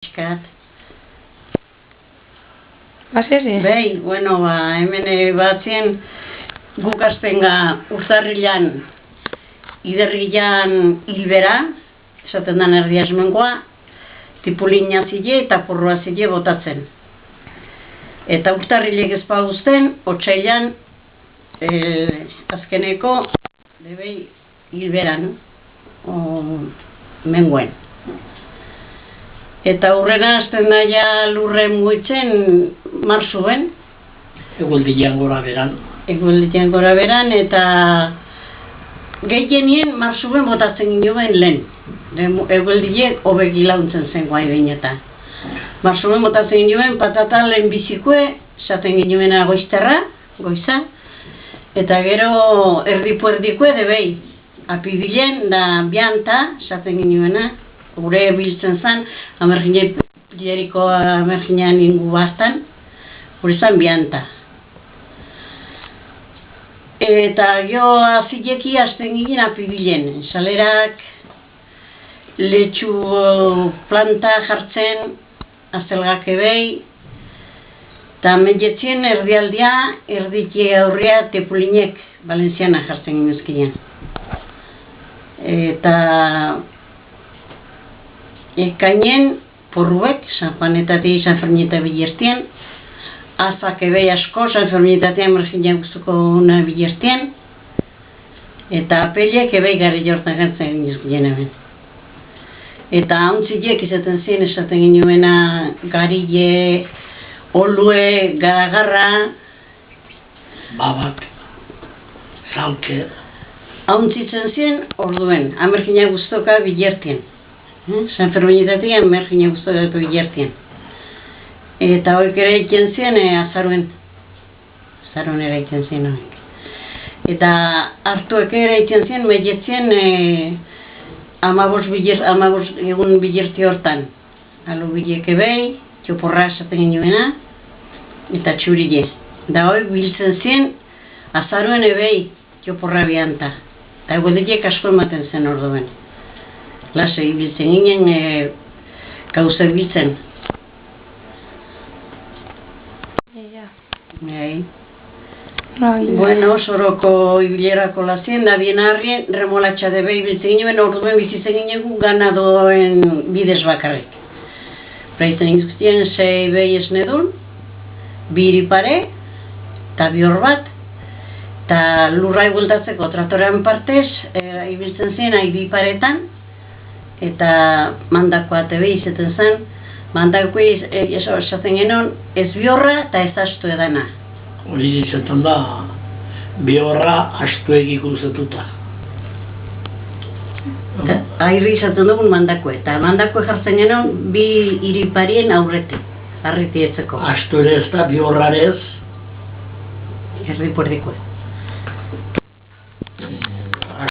Eskat. Bai, bueno, hemen batzien guk aztenga urtarrilan iderrilan hilbera, esaten dan erdia esmengoa, tipulina zile eta porroa zile botatzen. Eta urtarrilek ez pauzten, otsailan azkeneko debei hilberan, menguen. Eta hurrena azten daia lurren muitzen marzuen. Egualdian gora beran. Egualdian gora beran eta gehienien marzuen botatzen ginoen lehen. Egualdiek hobeki launtzen zen guai behineta. Marzuen botatzen ginoen patata lehen bizikue, esaten ginoena goizterra, goiza. Eta gero erdipuerdikue debei. Apibilen da bianta, esaten ginoena. Gure biltzen zen, amergineriko amerginean ingu bastan, gure zen bianta. Eta jo azileki azten ginen apibilen, salerak, letxu planta jartzen, azelgak ebei, eta menjetzien erdialdia, erdiki aurria tepulinek, Valenciana jartzen ginen ezkinen. Eta ekainen porruek, San Juanetatik San Fermineta bilertien, azak ebei asko San Ferminetatean mergina guztuko una bilertien, eta apeliek ebei gari jortan gantzen ginen hemen. Eta hauntzileek izaten ziren esaten ginuena garile, olue, garagarra, babak, zauke. Hauntzitzen ziren orduen, amergina guztoka bilertien. San Ferminetatean mergina guztoka bilertien. Eta hoik ere egiten ziren azaruen. Azaruen ere egiten ziren hoik. Eta hartuek ere egiten ziren, meietzien amabos egun bilerti hortan. Alu bileke behi, txoporra esaten genuena, eta txurile. Da hoik biltzen ziren, azaruen ebei txoporra bianta. Eta egualdiek asko ematen zen orduen. Lase ibiltzen ginen, gauzak biltzen. Bueno, soroko ibilerako lazien, da bien harrien, remolatxa debe ibiltzen ginen, orduen bizitzen ginen ganadoen bidez bakarrik. Praitzen guztien, 6 behi esnedun, 2 iripare, eta 2 hor bat, eta lurra igualtatzeko traktorean partez, ibiltzen zen, 2 iparetan, eta mandakoa tebe izaten zen, mandakoa esaten genon, ez bihorra eta ez astu edana. Hori izaten da, bihorra astuegik uzatuta. Airri izaten dugun mandakoa, eta mandakoa jartzen genon, 2 iriparien aurrete, harriti etzeko. Astu ere ez da, bihorrarez. Erdi puerdikoa.